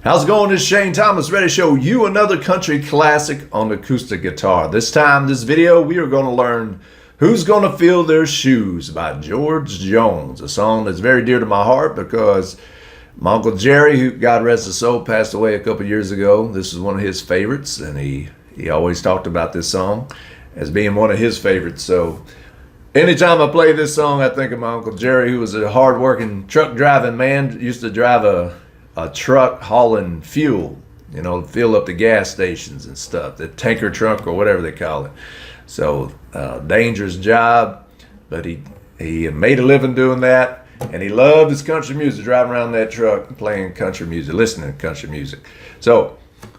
How's it going? This is Shane Thomas, ready to show you another country classic on acoustic guitar. This time, this video, we are going to learn Who's Gonna Fill Their Shoes by George Jones, a song that's very dear to my heart because my Uncle Jerry, who God rest his soul, passed away a couple years ago. This is one of his favorites, and he always talked about this song as being one of his favorites. So anytime I play this song, I think of my Uncle Jerry, who was a hard-working truck driving man, used to drive a truck hauling fuel, to fill up the gas stations and stuff, the tanker truck or whatever they call it. So dangerous job, but he made a living doing that, and he loved his country music, driving around that truck and playing country music, listening to country music. So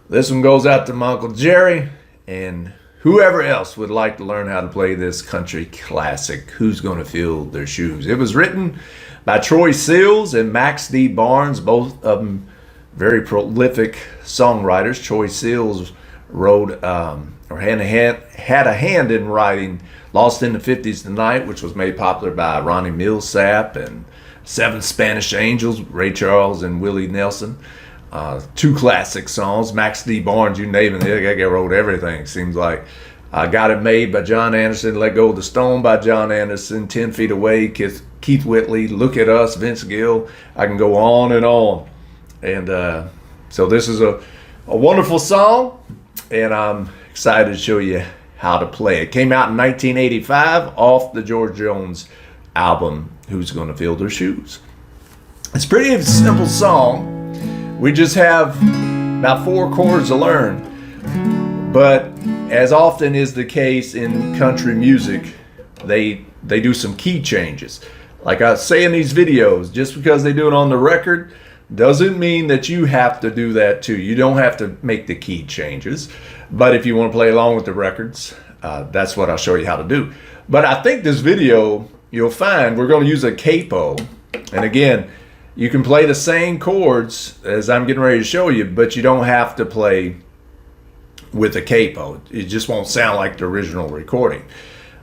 this one goes out to my Uncle Jerry and whoever else would like to learn how to play this country classic, Who's Gonna Fill Their Shoes. It was written by Troy Seals and Max D. Barnes, both of them very prolific songwriters. Troy Seals wrote had a hand in writing Lost in the 50s Tonight, which was made popular by Ronnie Millsap, and Seven Spanish Angels, Ray Charles and Willie Nelson. Two classic songs. Max D. Barnes, you name it, that guy wrote everything, seems like. Got It Made by John Anderson, Let Go of the Stone by John Anderson, 10 Feet Away, Keith Whitley, Look at Us, Vince Gill. I can go on and on. And so this is a wonderful song, and I'm excited to show you how to play it. Came out in 1985 off the George Jones album, Who's Gonna Fill Their Shoes. It's a pretty simple song. We just have about 4 chords to learn. But as often is the case in country music, they do some key changes. Like I say in these videos, just because they do it on the record doesn't mean that you have to do that too. You don't have to make the key changes. But if you want to play along with the records, that's what I'll show you how to do. But I think this video, you'll find we're going to use a capo. And again, you can play the same chords as I'm getting ready to show you, but you don't have to play with a capo. It just won't sound like the original recording.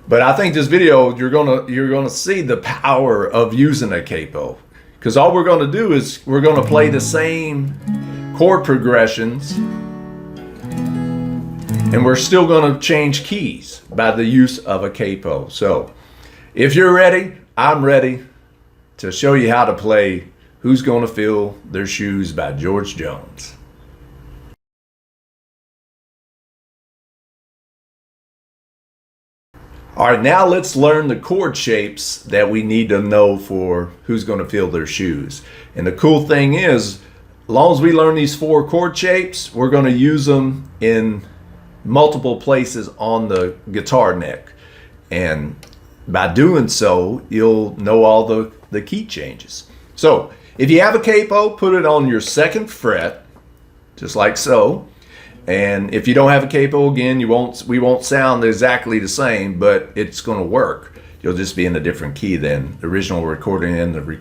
But I think this video, you're gonna see the power of using a capo, because all we're going to do is we're going to play the same chord progressions, and we're still going to change keys by the use of a capo. So if you're ready, I'm ready to show you how to play Who's Gonna Fill Their Shoes by George Jones. All right, now let's learn the chord shapes that we need to know for Who's Gonna Fill Their Shoes. And the cool thing is, as long as we learn these 4 chord shapes, we're gonna use them in multiple places on the guitar neck. And by doing so, you'll know all the key changes. So if you have a capo, put it on your 2nd fret, just like so. And if you don't have a capo, again, we won't sound exactly the same, but it's going to work. You'll just be in a different key than the original recording and the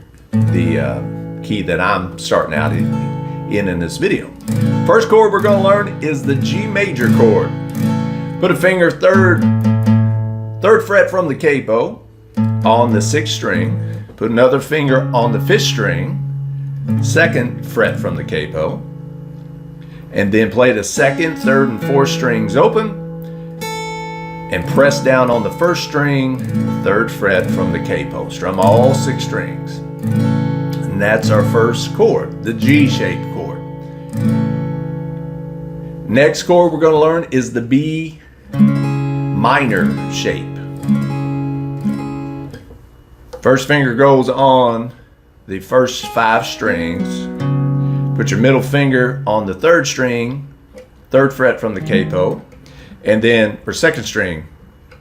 key that I'm starting out in this video. First chord we're going to learn is the G major chord. Put a finger third fret from the capo on the 6th string. Put another finger on the 5th string, 2nd fret from the capo. And then play the 2nd, 3rd, and 4th strings open, and press down on the 1st string, 3rd fret from the capo. Strum all 6 strings. And that's our first chord, the G-shaped chord. Next chord we're going to learn is the B minor shape. First finger goes on the first 5 strings. Put your middle finger on the 3rd string, 3rd fret from the capo, and then for 2nd string,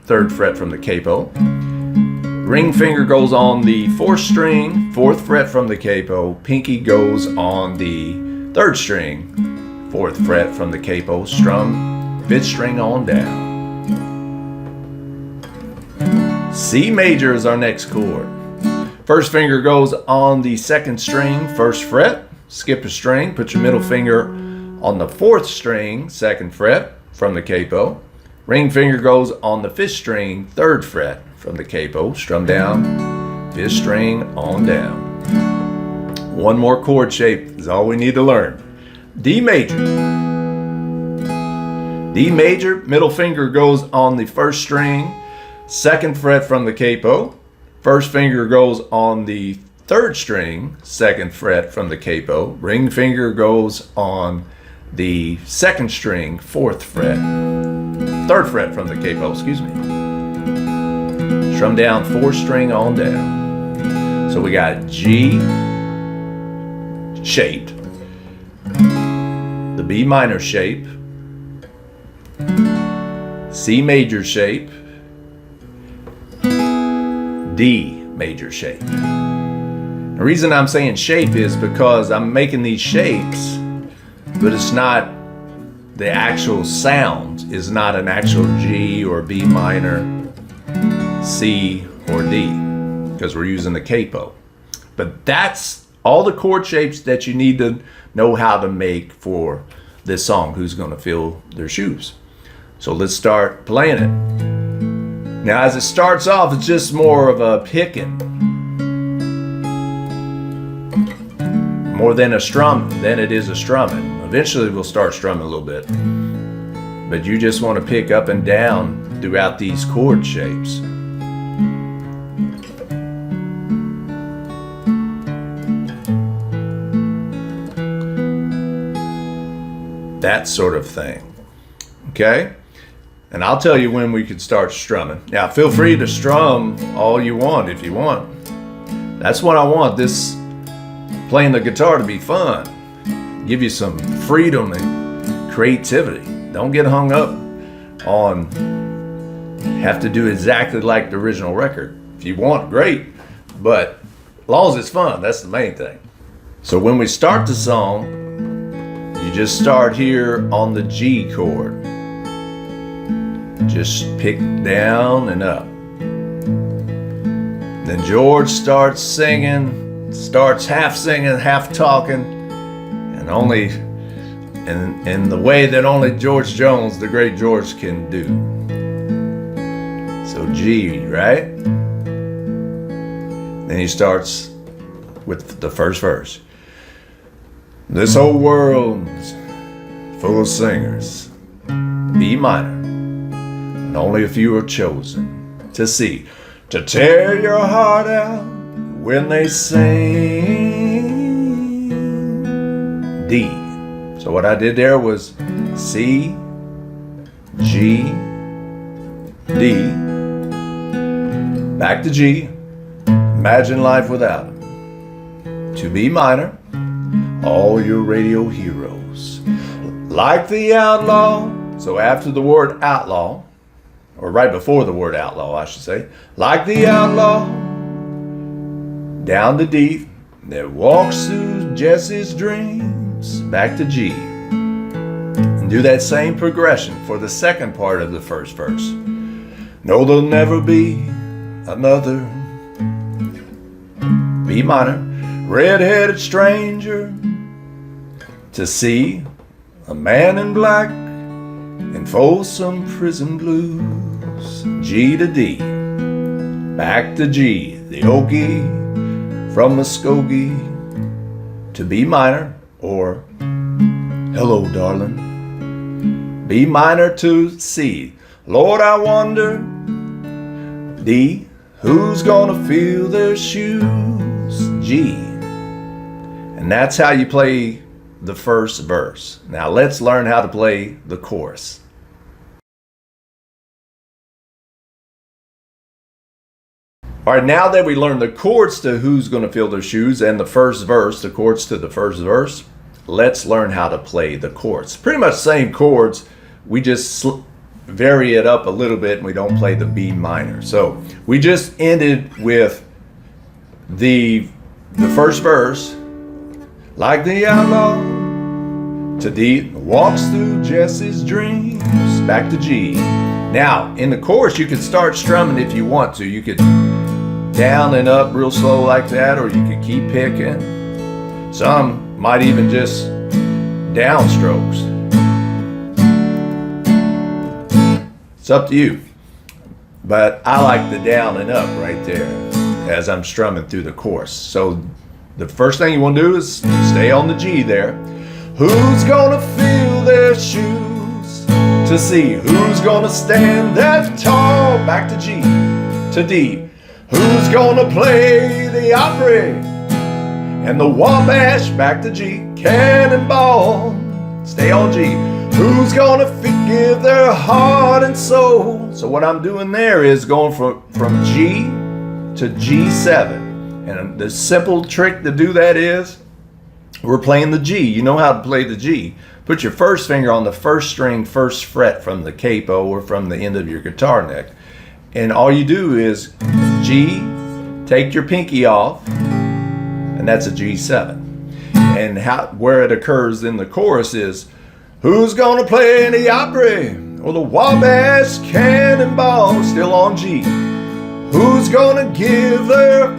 3rd fret from the capo. Ring finger goes on the 4th string, 4th fret from the capo. Pinky goes on the 3rd string, 4th fret from the capo. Strum 5th string on down. C major is our next chord. First finger goes on the 2nd string, 1st fret. Skip a string, put your middle finger on the 4th string, 2nd fret from the capo. Ring finger goes on the 5th string, 3rd fret from the capo. Strum down, 5th string on down. One more chord shape is all we need to learn. D major. D major, middle finger goes on the first string, second fret from the capo. First finger goes on the third string, second fret from the capo. Ring finger goes on the second string, third fret from the capo, excuse me. Strum down 4 string on down. So we got G shaped, the B minor shape, C major shape, D major shape. The reason I'm saying shape is because I'm making these shapes, but it's not the actual sound is not an actual G or B minor, C or D, because we're using the capo. But that's all the chord shapes that you need to know how to make for this song, Who's Gonna Fill Their Shoes. So let's start playing it. Now as it starts off, it's just more of a picking. More than a strum than it is a strumming. Eventually we'll start strumming a little bit. But you just want to pick up and down throughout these chord shapes. That sort of thing. Okay? And I'll tell you when we could start strumming. Now feel free to strum all you want if you want. That's what I want, this playing the guitar to be fun. Give you some freedom and creativity. Don't get hung up on have to do exactly like the original record. If you want, great, but as long as it's fun, that's the main thing. So when we start the song, you just start here on the G chord. Just pick down and up. Then George starts singing, starts half singing, half talking, and only in the way that only George Jones, the great George, can do. So G, right? Then he starts with the first verse. This whole world's full of singers, B minor, and only a few are chosen to see, to tear your heart out when they sing. D. So what I did there was C, G, D, back to G, imagine life without him, to B minor, all your radio heroes, like the outlaw. So after the word outlaw, or right before the word outlaw, I should say, like the outlaw, down to D, that walks through Jesse's dreams, back to G. And do that same progression for the second part of the first verse. No, there'll never be another B minor, red-headed stranger, to see a man in black in Folsom prison blues. G to D, back to G, the Okie from Muskogee, to B minor, or hello darling, B minor to C, Lord I wonder, D, who's gonna fill their shoes, G. And that's how you play the first verse. Now let's learn how to play the chorus. All right, now that we learned the chords to Who's Gonna Fill Their Shoes and the first verse, the chords to the first verse, let's learn how to play the chords. Pretty much same chords, we just vary it up a little bit and we don't play the B minor. So we just ended with the first verse, like the outlaw, to D, walks through Jesse's dreams, back to G. Now, in the chorus, you could start strumming if you want to. You could down and up real slow like that, or you could keep picking. Some might even just downstrokes. It's up to you. But I like the down and up right there as I'm strumming through the chorus. So the first thing you want to do is stay on the G there. Who's gonna fill their shoes to see who's gonna stand that tall? Back to G, to D. Who's gonna play the Opry and the Wabash? Back to G, Cannonball, stay on G. Who's gonna give their heart and soul? So what I'm doing there is going from G to G7. And the simple trick to do that is we're playing the G. You know how to play the G. Put your first finger on the first string, first fret from the capo or from the end of your guitar neck. And all you do is G, take your pinky off, and that's a G7. And where it occurs in the chorus is, who's gonna play the Opry or the Wabash Cannonball? Still on G. Who's gonna give their...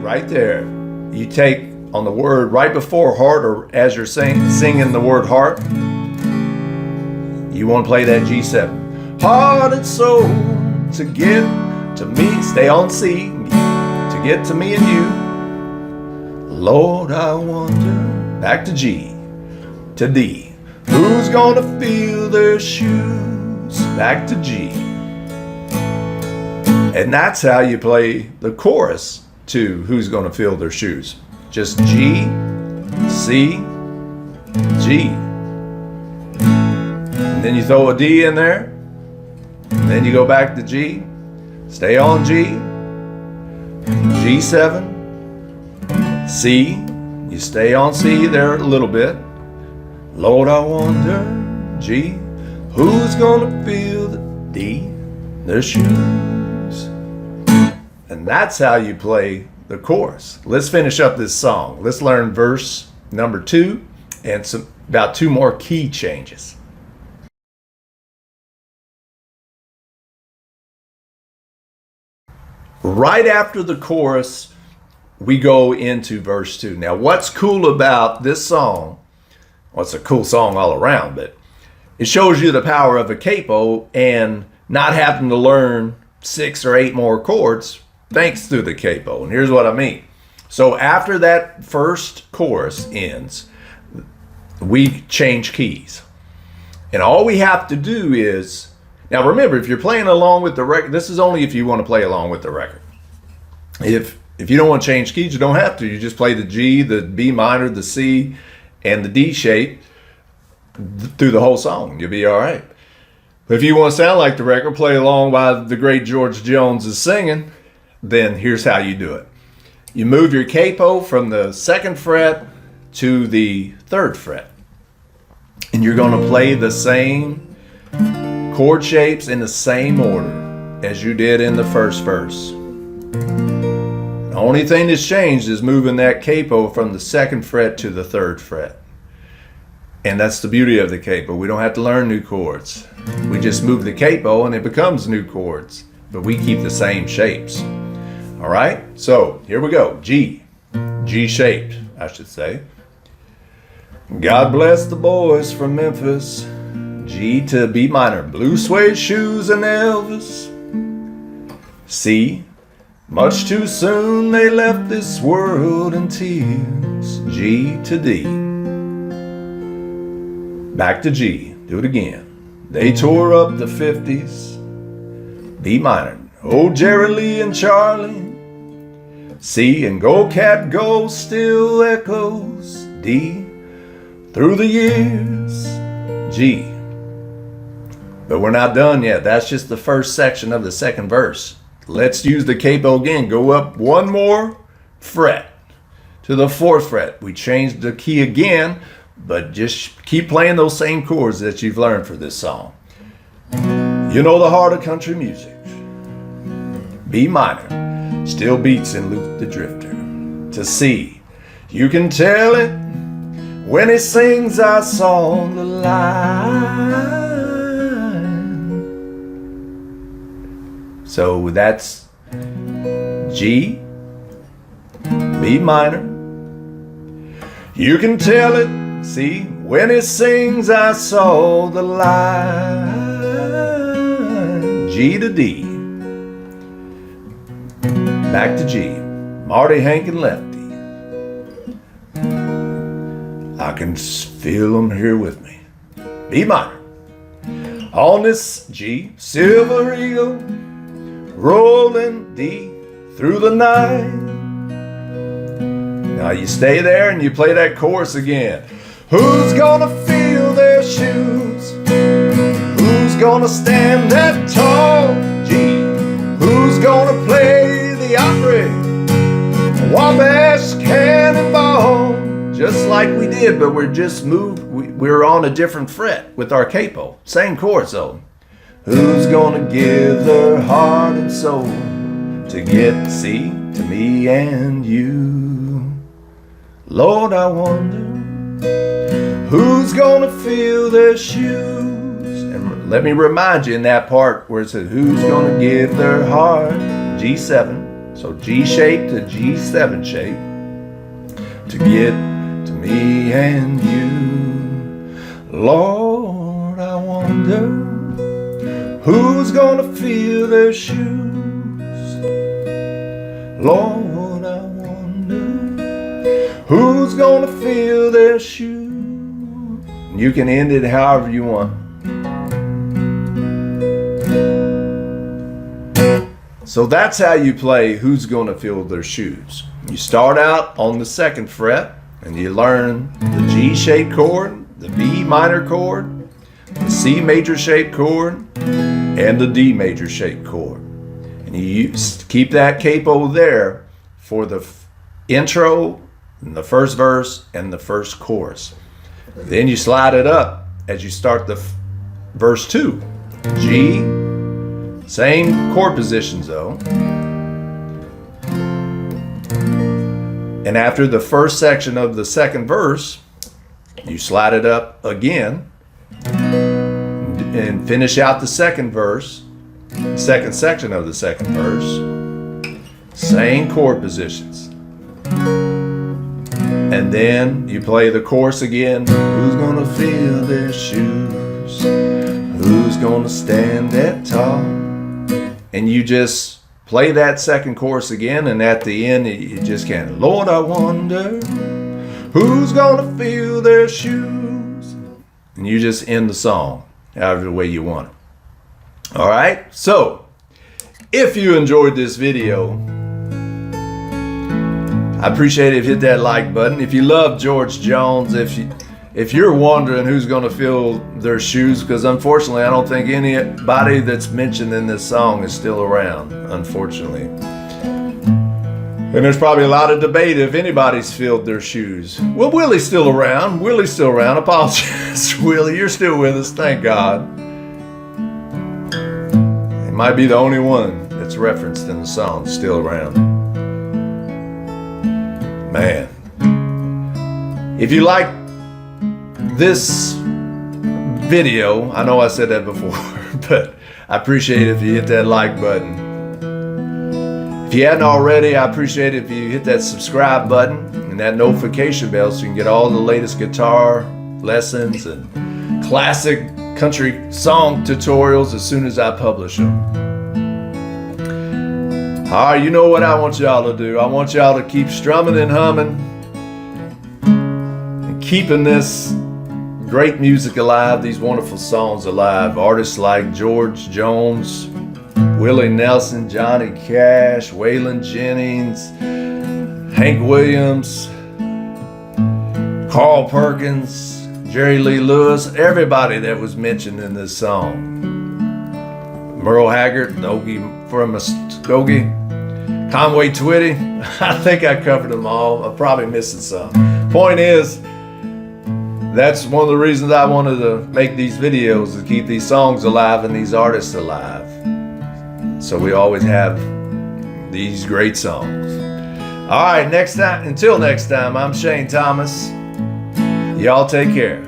Right there. You take on the word right before heart, or as you're singing the word heart, you want to play that G7. Heart and soul to get to me. Stay on C. To get to me and you. Lord, I wonder. Back to G. To D. Who's gonna fill their shoes? Back to G. And that's how you play the chorus to Who's Gonna Fill Their Shoes. Just G, C, G. And then you throw a D in there. And then you go back to G. Stay on G. G7. C. You stay on C there a little bit. Lord, I wonder, G, who's gonna fill the D, their shoes? And that's how you play the chorus. Let's finish up this song. Let's learn verse number 2 and about 2 more key changes. Right after the chorus, we go into verse 2. Now, what's cool about this song? Well, it's a cool song all around, but it shows you the power of a capo and not having to learn 6 or 8 more chords thanks to the capo. And here's what I mean. So after that first chorus ends, we change keys. And all we have to do is, now remember, if you're playing along with the record, this is only if you want to play along with the record. If you don't want to change keys, you don't have to. You just play the G, the B minor, the C, and the D shape through the whole song. You'll be all right. But if you want to sound like the record, play along while the great George Jones is singing, then here's how you do it. You move your capo from the 2nd fret to the 3rd fret. And you're going to play the same chord shapes in the same order as you did in the first verse. The only thing that's changed is moving that capo from the 2nd fret to the 3rd fret. And that's the beauty of the capo. We don't have to learn new chords. We just move the capo and it becomes new chords. But we keep the same shapes. All right? So here we go. G. G-shaped, I should say. God bless the boys from Memphis. G to B minor. Blue suede shoes and Elvis. C. Much too soon they left this world in tears. G to D. Back to G. Do it again. They tore up the 50s. B minor. Oh, Jerry Lee and Charlie. C and Go Cat Go still echoes. D. Through the years. G. But we're not done yet. That's just the first section of the 2nd verse. Let's use the capo again. Go up 1 more fret to the 4th fret. We changed the key again, but just keep playing those same chords that you've learned for this song. You know the heart of country music. B minor still beats in Luke the Drifter. To C, you can tell it when he sings I saw the line. So that's G, B minor. You can tell it, see, when he sings I saw the line. G to D. Back to G. Marty, Hank, and Lefty. I I can feel them here with me. B minor. On this G, silver eagle, rolling D through the night. Now you stay there and you play that chorus again. Who's gonna fill their shoes? Who's gonna stand that tall? G. Who's gonna play the Opry? Wabash Cannonball? Just like we did, but we're just moved. We're on a different fret with our capo. Same chords though. Who's gonna give their heart and soul to get, see, to me and you? Lord, I wonder who's gonna fill their shoes. And let me remind you in that part where it says who's gonna give their heart, G7, so G shape to G7 shape, to get to me and you. Lord, I wonder who's gonna fill their shoes. Lord, I wonder who's gonna fill their shoes. You can end it however you want. So that's how you play Who's Gonna Fill Their Shoes. You start out on the 2nd fret and you learn the G shaped chord, the B minor chord, the C major shaped chord, and the D major shaped chord. And you keep that capo there for the intro, and the first verse, and the first chorus. Then you slide it up as you start the verse 2. G, same chord positions though. And after the first section of the 2nd verse, you slide it up again and finish out the 2nd verse, 2nd section of the 2nd verse. Same chord positions. And then you play the chorus again. Who's gonna fill their shoes? Who's gonna stand that tall? And you just play that 2nd chorus again, and at the end you just can't. Lord, I wonder who's gonna fill their shoes? And you just end the song however way you want it. All right, so if you enjoyed this video, I appreciate it if you hit that like button. If you love George Jones, if you're wondering who's going to fill their shoes, because unfortunately I don't think anybody that's mentioned in this song is still around, unfortunately. And there's probably a lot of debate if anybody's filled their shoes. Well, Willie's still around. Willie's still around. Apologize, Willie. You're still with us. Thank God. He might be the only one that's referenced in the song still around. Man, if you like this video, I know I said that before, but I appreciate it if you hit that like button. If you hadn't already, I appreciate it if you hit that subscribe button and that notification bell so you can get all the latest guitar lessons and classic country song tutorials as soon as I publish them. All right, you know what I want y'all to do. I want y'all to keep strumming and humming and keeping this great music alive, these wonderful songs alive. Artists like George Jones, Willie Nelson, Johnny Cash, Waylon Jennings, Hank Williams, Carl Perkins, Jerry Lee Lewis, everybody that was mentioned in this song. Merle Haggard, Ogie from Muskogee, Conway Twitty. I think I covered them all. I'm probably missing some. Point is, that's one of the reasons I wanted to make these videos, to keep these songs alive and these artists alive. So we always have these great songs. All right, until next time, I'm Shane Thomas. Y'all take care.